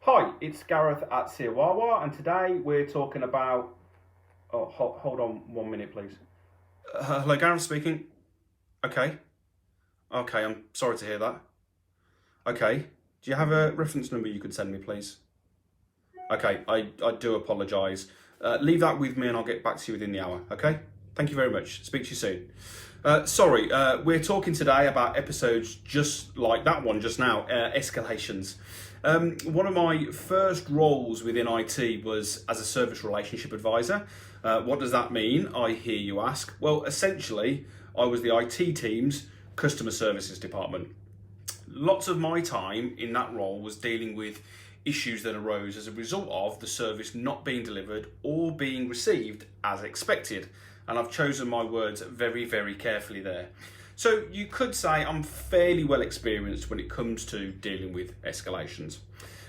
Hi, it's Gareth at SIOAAOA, and today we're talking about... Oh, hold on 1 minute, please. Hello, Gareth speaking. Okay, I'm sorry to hear that. Okay, do you have a reference number you could send me, please? Okay, I do apologise. Leave that with me and I'll get back to you within the hour, okay? Thank you very much. Speak to you soon. Sorry, we're talking today about episodes just like that one just now, Escalations. One of my first roles within IT was as a service relationship advisor. What does that mean, I hear you ask? Well, essentially, I was the IT team's customer services department. Lots of my time in that role was dealing with issues that arose as a result of the service not being delivered or being received as expected. And I've chosen my words very, very carefully there. So you could say I'm fairly well experienced when it comes to dealing with escalations.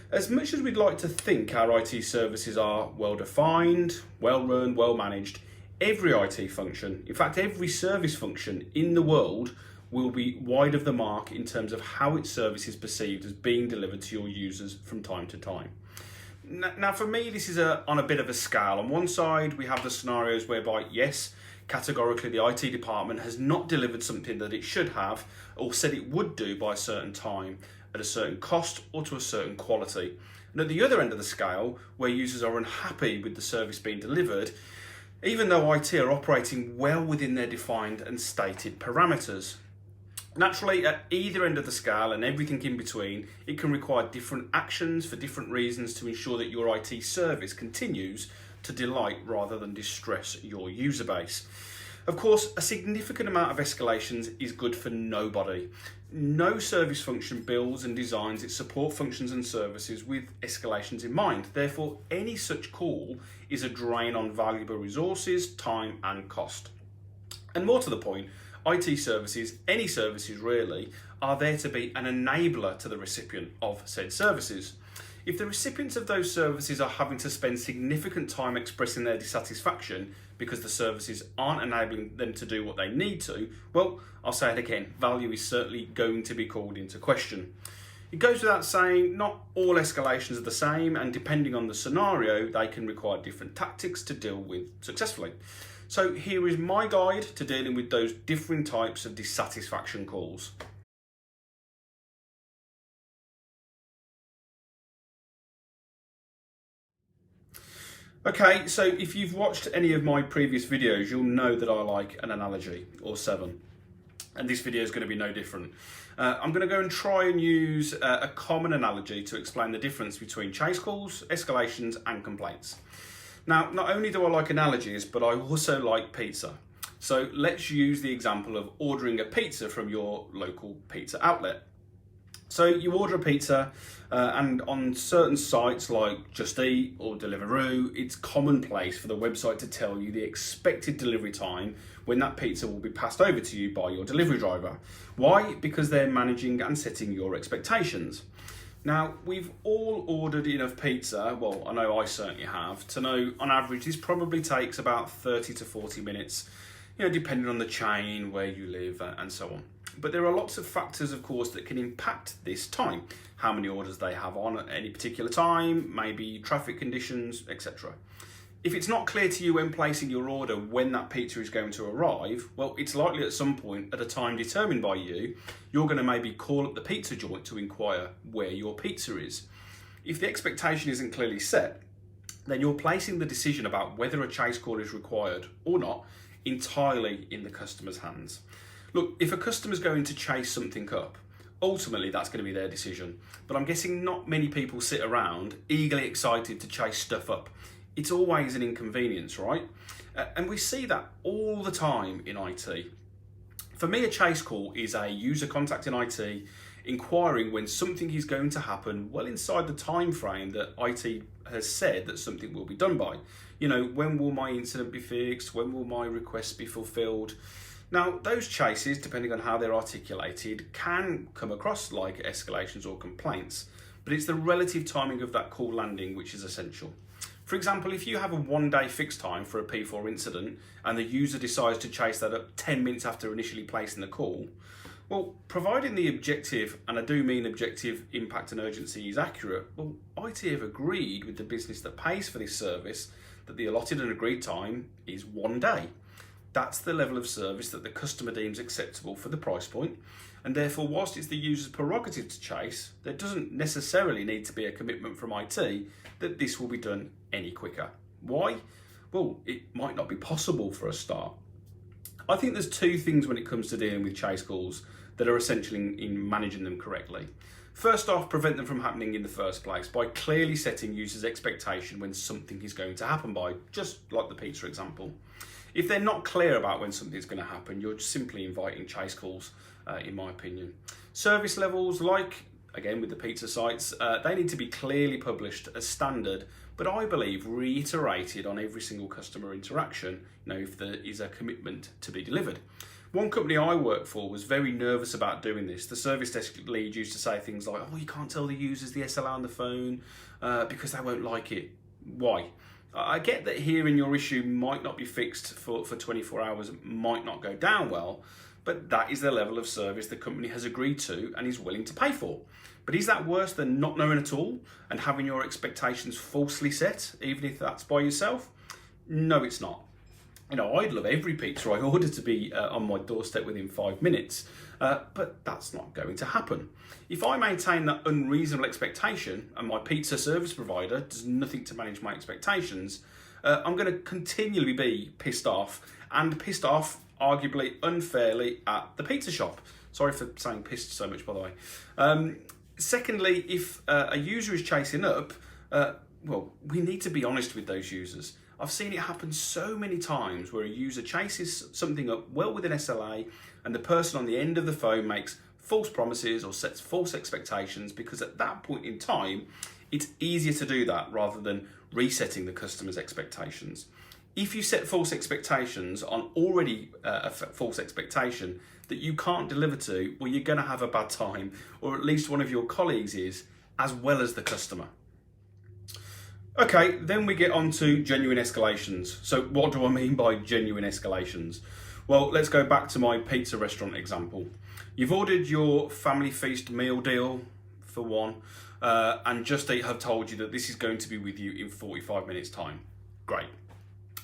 As much as we'd like to think our IT services are well defined, well run, well managed, every IT function, in fact every service function in the world, will be wide of the mark in terms of how its service is perceived as being delivered to your users from time to time. Now for me, this is on a bit of a scale. On one side, we have the scenarios whereby, yes, categorically the IT department has not delivered something that it should have or said it would do by a certain time, at a certain cost or to a certain quality. And at the other end of the scale, where users are unhappy with the service being delivered, even though IT are operating well within their defined and stated parameters. Naturally, at either end of the scale and everything in between, it can require different actions for different reasons to ensure that your IT service continues to delight rather than distress your user base. Of course, a significant amount of escalations is good for nobody. No service function builds and designs its support functions and services with escalations in mind. Therefore, any such call is a drain on valuable resources, time and cost. And more to the point, IT services, any services really, are there to be an enabler to the recipient of said services. If the recipients of those services are having to spend significant time expressing their dissatisfaction because the services aren't enabling them to do what they need to, well, I'll say it again, value is certainly going to be called into question. It goes without saying, not all escalations are the same, and depending on the scenario, they can require different tactics to deal with successfully. So here is my guide to dealing with those different types of dissatisfaction calls. Okay, so if you've watched any of my previous videos, you'll know that I like an analogy, or 7. And this video is going to be no different. I'm going to go and try and use a common analogy to explain the difference between chase calls, escalations and complaints. Now, not only do I like analogies, but I also like pizza. So let's use the example of ordering a pizza from your local pizza outlet. So you order a pizza and on certain sites like Just Eat or Deliveroo, it's commonplace for the website to tell you the expected delivery time when that pizza will be passed over to you by your delivery driver. Why? Because they're managing and setting your expectations. Now, we've all ordered enough pizza, well, I know I certainly have, to know on average this probably takes about 30 to 40 minutes, depending on the chain, where you live and so on. But there are lots of factors, of course, that can impact this time. How many orders they have on at any particular time, maybe traffic conditions, etc. If it's not clear to you when placing your order when that pizza is going to arrive, well, it's likely at some point at a time determined by you, you're going to maybe call up the pizza joint to inquire where your pizza is. If the expectation isn't clearly set, then you're placing the decision about whether a chase call is required or not entirely in the customer's hands. Look, if a customer's going to chase something up, ultimately that's going to be their decision. But I'm guessing not many people sit around eagerly excited to chase stuff up. It's always an inconvenience, right? And we see that all the time in IT. For me, a chase call is a user contacting IT, inquiring when something is going to happen well inside the time frame that IT has said that something will be done by. When will my incident be fixed? When will my request be fulfilled? Now, those chases, depending on how they're articulated, can come across like escalations or complaints, but it's the relative timing of that call landing which is essential. For example, if you have a 1-day fixed time for a P4 incident and the user decides to chase that up 10 minutes after initially placing the call, Well, providing the objective, and I do mean objective impact and urgency, is accurate, well, IT have agreed with the business that pays for this service that the allotted and agreed time is 1 day. That's the level of service that the customer deems acceptable for the price point, and therefore, whilst it's the user's prerogative to chase, there doesn't necessarily need to be a commitment from IT that this will be done any quicker. Why? Well, it might not be possible for a start. I think there's two things when it comes to dealing with chase calls that are essential in managing them correctly. First off, prevent them from happening in the first place by clearly setting users' expectation when something is going to happen by, just like the pizza example. If they're not clear about when something's going to happen, you're just simply inviting chase calls, in my opinion. Service levels, like, again with the pizza sites, they need to be clearly published as standard, but I believe reiterated on every single customer interaction, if there is a commitment to be delivered. One company I worked for was very nervous about doing this. The service desk lead used to say things like, you can't tell the users the SLA on the phone because they won't like it. Why? I get that hearing your issue might not be fixed for 24 hours, might not go down well, but that is the level of service the company has agreed to and is willing to pay for. But is that worse than not knowing at all and having your expectations falsely set, even if that's by yourself? No, it's not. I'd love every pizza I order to be on my doorstep within 5 minutes, but that's not going to happen. If I maintain that unreasonable expectation and my pizza service provider does nothing to manage my expectations, I'm going to continually be pissed off, arguably unfairly, at the pizza shop. Sorry for saying pissed so much, by the way. Secondly, if a user is chasing up, we need to be honest with those users. I've seen it happen so many times where a user chases something up well within SLA and the person on the end of the phone makes false promises or sets false expectations, because at that point in time, it's easier to do that rather than resetting the customer's expectations. If you set false expectations on already a false expectation that you can't deliver to, well, you're going to have a bad time, or at least one of your colleagues is, as well as the customer. Okay, then we get on to genuine escalations. So what do I mean by genuine escalations? Well, let's go back to my pizza restaurant example. You've ordered your family feast meal deal for one, and Just Eat have told you that this is going to be with you in 45 minutes time. Great.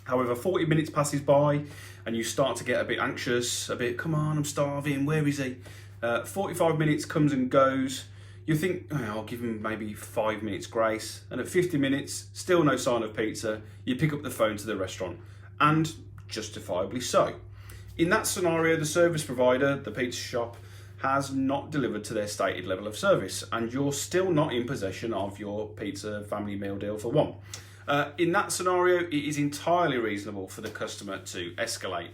However, 40 minutes passes by and you start to get a bit anxious, come on, I'm starving, where is he? 45 minutes comes and goes. You think, I'll give him maybe 5 minutes grace. And at 50 minutes, still no sign of pizza. You pick up the phone to the restaurant, and justifiably so. In that scenario, the service provider, the pizza shop, has not delivered to their stated level of service, and you're still not in possession of your pizza family meal deal for one. In that scenario, it is entirely reasonable for the customer to escalate.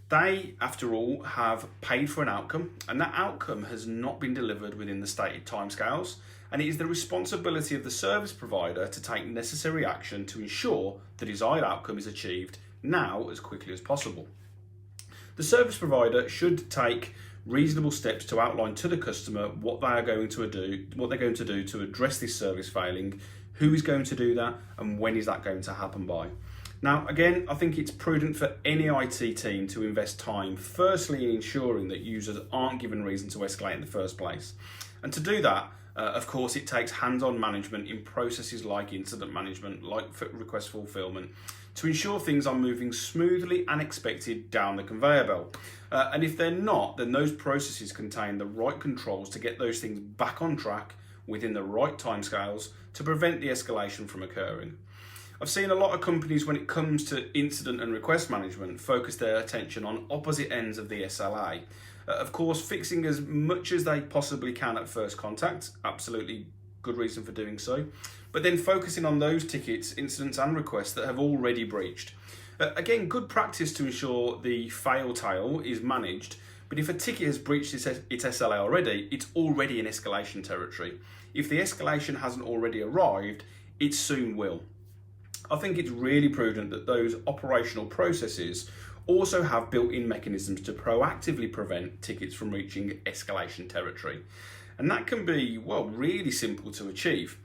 They, after all, have paid for an outcome, and that outcome has not been delivered within the stated timescales, and it is the responsibility of the service provider to take necessary action to ensure the desired outcome is achieved now as quickly as possible. The service provider should take reasonable steps to outline to the customer what they're going to do to address this service failing, who is going to do that, and when is that going to happen by. Now, again, I think it's prudent for any IT team to invest time, firstly, in ensuring that users aren't given reason to escalate in the first place. And to do that, of course, it takes hands-on management in processes like incident management, like request fulfillment, to ensure things are moving smoothly and expected down the conveyor belt. And if they're not, then those processes contain the right controls to get those things back on track within the right timescales to prevent the escalation from occurring. I've seen a lot of companies, when it comes to incident and request management, focus their attention on opposite ends of the SLA. Of course, fixing as much as they possibly can at first contact, absolutely good reason for doing so, but then focusing on those tickets, incidents and requests that have already breached. Again, good practice to ensure the fail tail is managed, but if a ticket has breached its SLA already, it's already in escalation territory. If the escalation hasn't already arrived, it soon will. I think it's really prudent that those operational processes also have built-in mechanisms to proactively prevent tickets from reaching escalation territory. And that can be, really simple to achieve.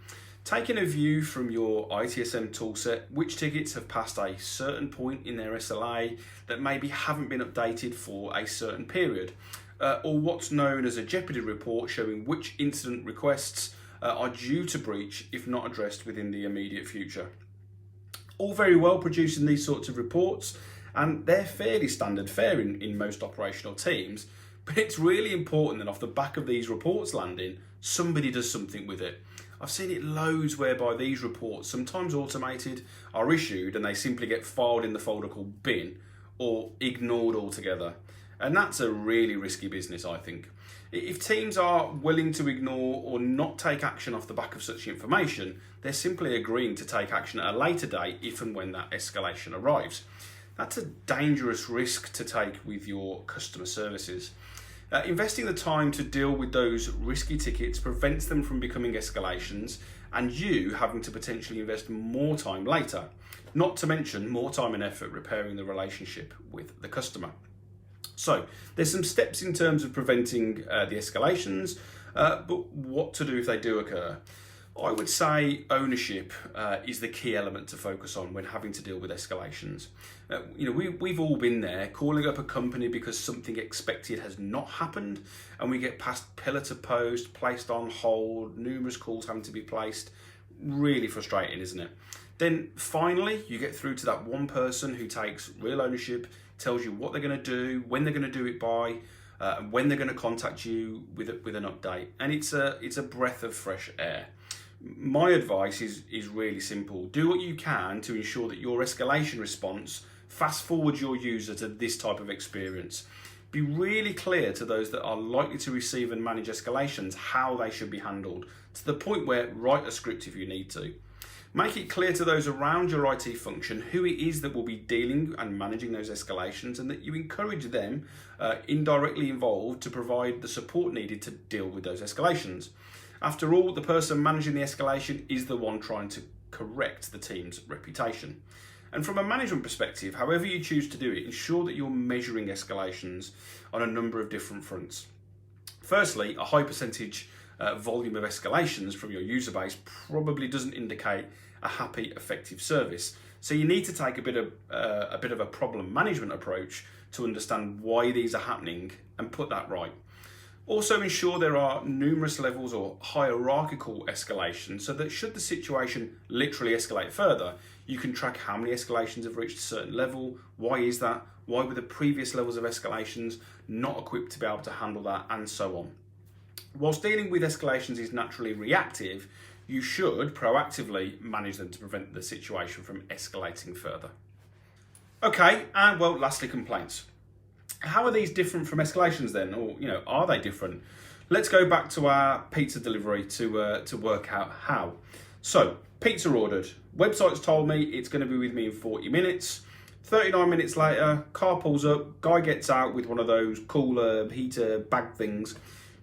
Taking a view from your ITSM toolset, which tickets have passed a certain point in their SLA that maybe haven't been updated for a certain period. or what's known as a jeopardy report showing which incident requests are due to breach if not addressed within the immediate future. All very well producing these sorts of reports, and they're fairly standard fare in most operational teams, but it's really important that off the back of these reports landing, somebody does something with it. I've seen it loads whereby these reports, sometimes automated, are issued and they simply get filed in the folder called bin or ignored altogether. And that's a really risky business, I think. If teams are willing to ignore or not take action off the back of such information, they're simply agreeing to take action at a later date if and when that escalation arrives. That's a dangerous risk to take with your customer services. Investing the time to deal with those risky tickets prevents them from becoming escalations and you having to potentially invest more time later, not to mention more time and effort repairing the relationship with the customer. So there's some steps in terms of preventing the escalations, but what to do if they do occur? I would say ownership is the key element to focus on when having to deal with escalations. We've all been there, calling up a company because something expected has not happened, and we get past pillar to post, placed on hold, numerous calls having to be placed. Really frustrating, isn't it? Then finally, you get through to that one person who takes real ownership, tells you what they're going to do, when they're going to do it by, and when they're going to contact you with an update. And it's a breath of fresh air. My advice is really simple. Do what you can to ensure that your escalation response fast forwards your user to this type of experience. Be really clear to those that are likely to receive and manage escalations how they should be handled, to the point where write a script if you need to. Make it clear to those around your IT function who it is that will be dealing and managing those escalations, and that you encourage them indirectly involved to provide the support needed to deal with those escalations. After all, the person managing the escalation is the one trying to correct the team's reputation. And from a management perspective, however you choose to do it, ensure that you're measuring escalations on a number of different fronts. Firstly, a high percentage volume of escalations from your user base probably doesn't indicate a happy, effective service. So you need to take a bit of a problem management approach to understand why these are happening and put that right. Also ensure there are numerous levels or hierarchical escalations so that should the situation literally escalate further, you can track how many escalations have reached a certain level, why is that, why were the previous levels of escalations not equipped to be able to handle that, and so on. Whilst dealing with escalations is naturally reactive, you should proactively manage them to prevent the situation from escalating further. Okay, and well, lastly, complaints. How are these different from escalations then? Or, are they different? Let's go back to our pizza delivery to work out how. So, pizza ordered. Website's told me it's going to be with me in 40 minutes. 39 minutes later, car pulls up, guy gets out with one of those cooler heater bag things,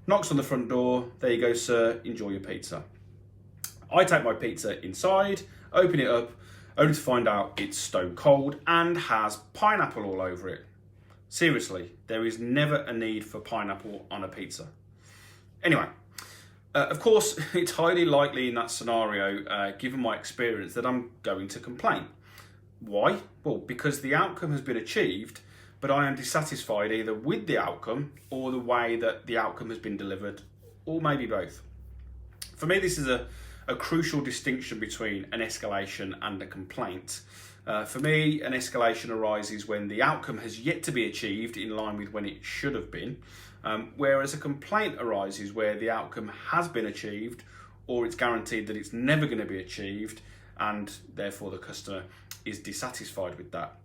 knocks on the front door. There you go, sir, enjoy your pizza. I take my pizza inside, open it up, only to find out it's stone cold and has pineapple all over it. Seriously, there is never a need for pineapple on a pizza. Anyway, of course, it's highly likely in that scenario, given my experience, that I'm going to complain. Why? Well, because the outcome has been achieved, but I am dissatisfied either with the outcome or the way that the outcome has been delivered, or maybe both. For me, this is a crucial distinction between an escalation and a complaint. For me, an escalation arises when the outcome has yet to be achieved in line with when it should have been, whereas a complaint arises where the outcome has been achieved or it's guaranteed that it's never going to be achieved, and therefore the customer is dissatisfied with that.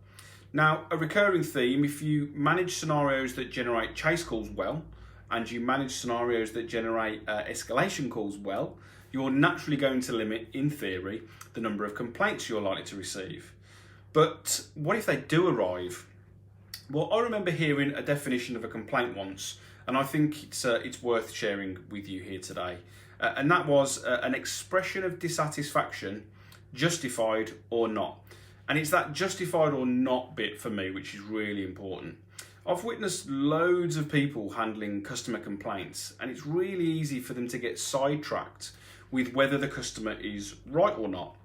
Now, a recurring theme, if you manage scenarios that generate chase calls well, and you manage scenarios that generate escalation calls well, you're naturally going to limit, in theory, the number of complaints you're likely to receive. But what if they do arrive? Well, I remember hearing a definition of a complaint once, and I think it's worth sharing with you here today. And that was an expression of dissatisfaction, justified or not. And it's that justified or not bit for me which is really important. I've witnessed loads of people handling customer complaints, and it's really easy for them to get sidetracked with whether the customer is right or not.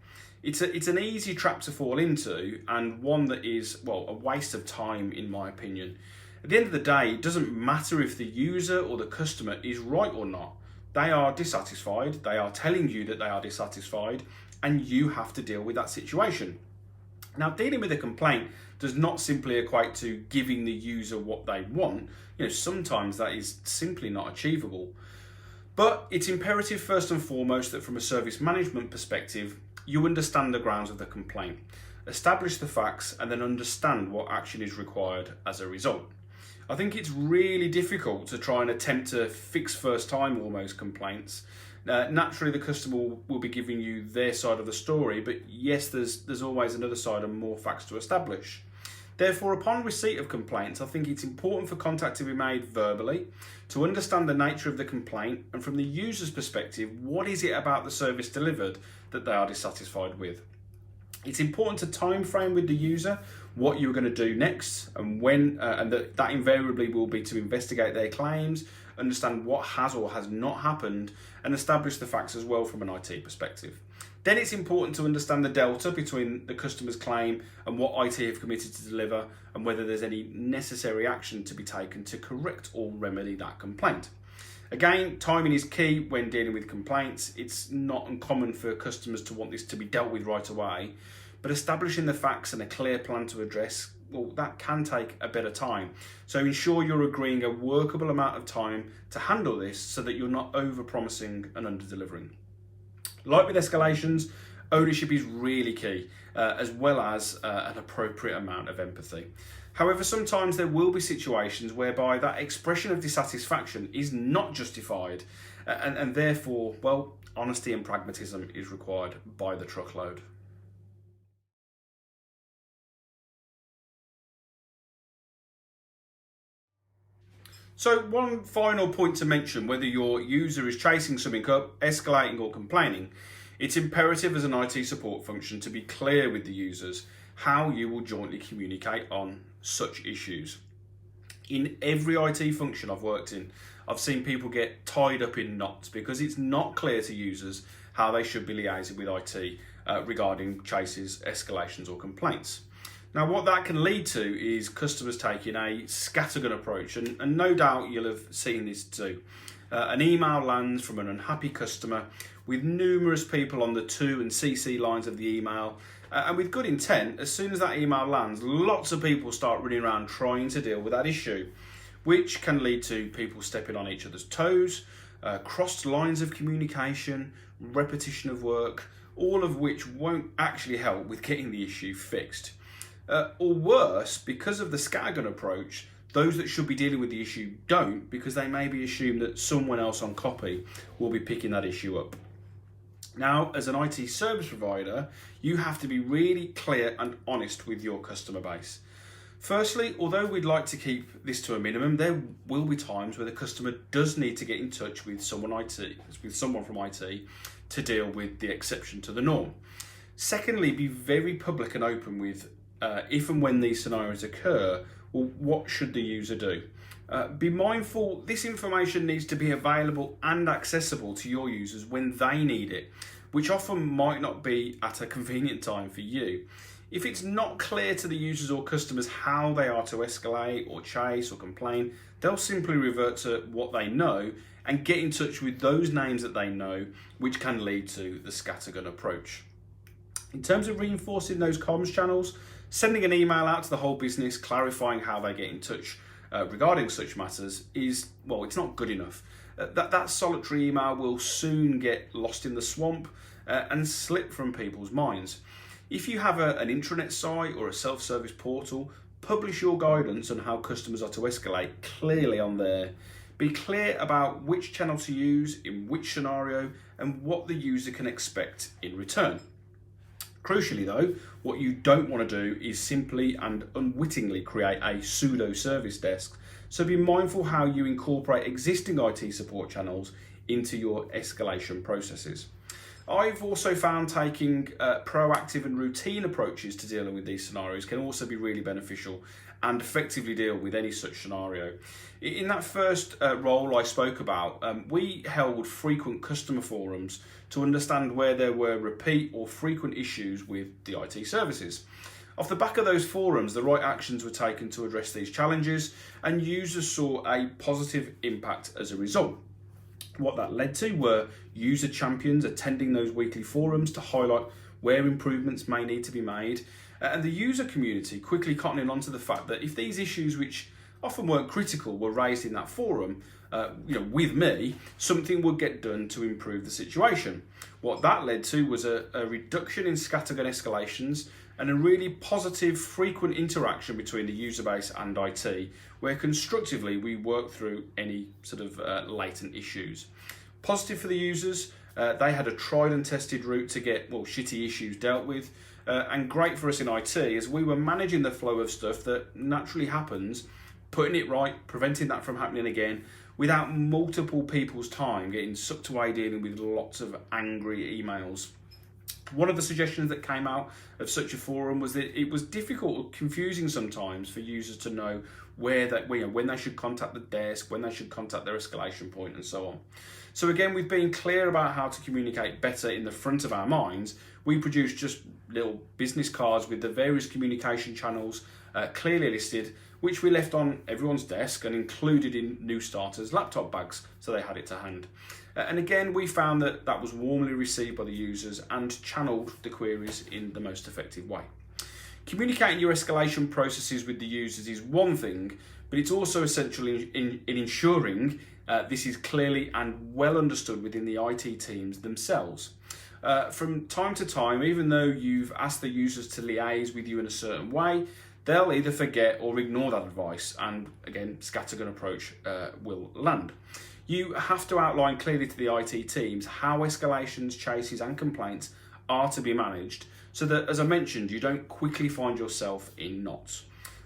It's an easy trap to fall into, and one that is, well, a waste of time in my opinion. At the end of the day, it doesn't matter if the user or the customer is right or not. They are dissatisfied, they are telling you that they are dissatisfied, and you have to deal with that situation. Now, dealing with a complaint does not simply equate to giving the user what they want. Sometimes that is simply not achievable. But it's imperative first and foremost that from a service management perspective, you understand the grounds of the complaint, establish the facts, and then understand what action is required as a result. I think it's really difficult to try and attempt to fix first time almost complaints. Naturally, the customer will be giving you their side of the story, but yes, there's always another side and more facts to establish. Therefore, upon receipt of complaints, I think it's important for contact to be made verbally, to understand the nature of the complaint, and from the user's perspective, what is it about the service delivered that they are dissatisfied with. It's important to time frame with the user what you're going to do next and when, and that invariably will be to investigate their claims, understand what has or has not happened, and establish the facts as well from an IT perspective. Then it's important to understand the delta between the customer's claim and what IT have committed to deliver, and whether there's any necessary action to be taken to correct or remedy that complaint. Again, timing is key when dealing with complaints. It's not uncommon for customers to want this to be dealt with right away, but establishing the facts and a clear plan to address, well, that can take a bit of time. So ensure you're agreeing a workable amount of time to handle this so that you're not over-promising and under-delivering. Like with escalations, ownership is really key, as well as an appropriate amount of empathy. However, sometimes there will be situations whereby that expression of dissatisfaction is not justified, and therefore, well, honesty and pragmatism is required by the truckload. So one final point to mention, whether your user is chasing something up, escalating or complaining, it's imperative as an IT support function to be clear with the users how you will jointly communicate on such issues. In every IT function I've worked in, I've seen people get tied up in knots because it's not clear to users how they should be liaising with IT regarding chases, escalations or complaints. Now, what that can lead to is customers taking a scattergun approach, and no doubt you'll have seen this too. An email lands from an unhappy customer with numerous people on the to and CC lines of the email, and with good intent. As soon as that email lands, lots of people start running around trying to deal with that issue, which can lead to people stepping on each other's toes, crossed lines of communication, repetition of work, all of which won't actually help with getting the issue fixed. Or worse, because of the scattergun approach, those that should be dealing with the issue don't, because they maybe assume that someone else on copy will be picking that issue up. Now, as an IT service provider, you have to be really clear and honest with your customer base. Firstly, although we'd like to keep this to a minimum, there will be times where the customer does need to get in touch with someone from IT to deal with the exception to the norm. Secondly, be very public and open with if and when these scenarios occur, well, what should the user do? Be mindful this information needs to be available and accessible to your users when they need it, which often might not be at a convenient time for you. If it's not clear to the users or customers how they are to escalate or chase or complain, they'll simply revert to what they know and get in touch with those names that they know, which can lead to the scattergun approach. In terms of reinforcing those comms channels, sending an email out to the whole business clarifying how they get in touch regarding such matters is, well, it's not good enough. That solitary email will soon get lost in the swamp and slip from people's minds. If you have an intranet site or a self-service portal, publish your guidance on how customers are to escalate clearly on there. Be clear about which channel to use, in which scenario, and what the user can expect in return. Crucially though, what you don't want to do is simply and unwittingly create a pseudo service desk, so be mindful how you incorporate existing IT support channels into your escalation processes. I've also found taking proactive and routine approaches to dealing with these scenarios can also be really beneficial and effectively deal with any such scenario. In that first role I spoke about, we held frequent customer forums to understand where there were repeat or frequent issues with the IT services. Off the back of those forums, the right actions were taken to address these challenges, and users saw a positive impact as a result. What that led to were user champions attending those weekly forums to highlight where improvements may need to be made, and the user community quickly cottoning on to the fact that if these issues, which often weren't critical, were raised in that forum, with me, something would get done to improve the situation. What that led to was a reduction in scattergun escalations and a really positive, frequent interaction between the user base and IT, where constructively we worked through any sort of latent issues. Positive for the users, they had a tried and tested route to get shitty issues dealt with, and great for us in IT as we were managing the flow of stuff that naturally happens, putting it right, preventing that from happening again, without multiple people's time getting sucked away dealing with lots of angry emails. One of the suggestions that came out of such a forum was that it was difficult or confusing sometimes for users to know when they should contact the desk, when they should contact their escalation point, and so on. So again, with being clear about how to communicate better in the front of our minds, we produced just little business cards with the various communication channels clearly listed, which we left on everyone's desk and included in new starters' laptop bags, so they had it to hand. And again, we found that that was warmly received by the users and channeled the queries in the most effective way. Communicating your escalation processes with the users is one thing, but it's also essential in ensuring this is clearly and well understood within the IT teams themselves. From time to time, even though you've asked the users to liaise with you in a certain way, they'll either forget or ignore that advice, and again, scattergun approach will land. You have to outline clearly to the IT teams how escalations, chases and complaints are to be managed so that, as I mentioned, you don't quickly find yourself in knots.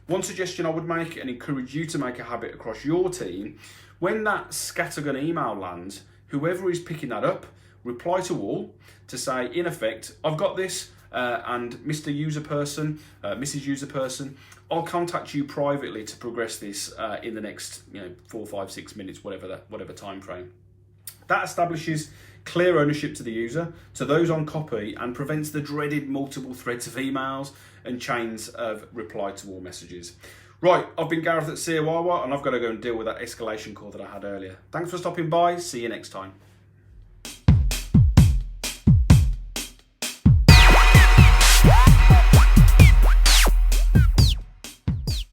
One suggestion I would make, and encourage you to make a habit across your team, when that scattergun email lands, whoever is picking that up, reply to all to say, in effect, I've got this, and Mr. User Person, Mrs. User Person, I'll contact you privately to progress this in the next 4, 5, 6 minutes, whatever time frame. That establishes clear ownership to the user, to those on copy, and prevents the dreaded multiple threads of emails and chains of reply to all messages. Right, I've been Gareth at SIOAAOA, and I've got to go and deal with that escalation call that I had earlier. Thanks for stopping by. See you next time.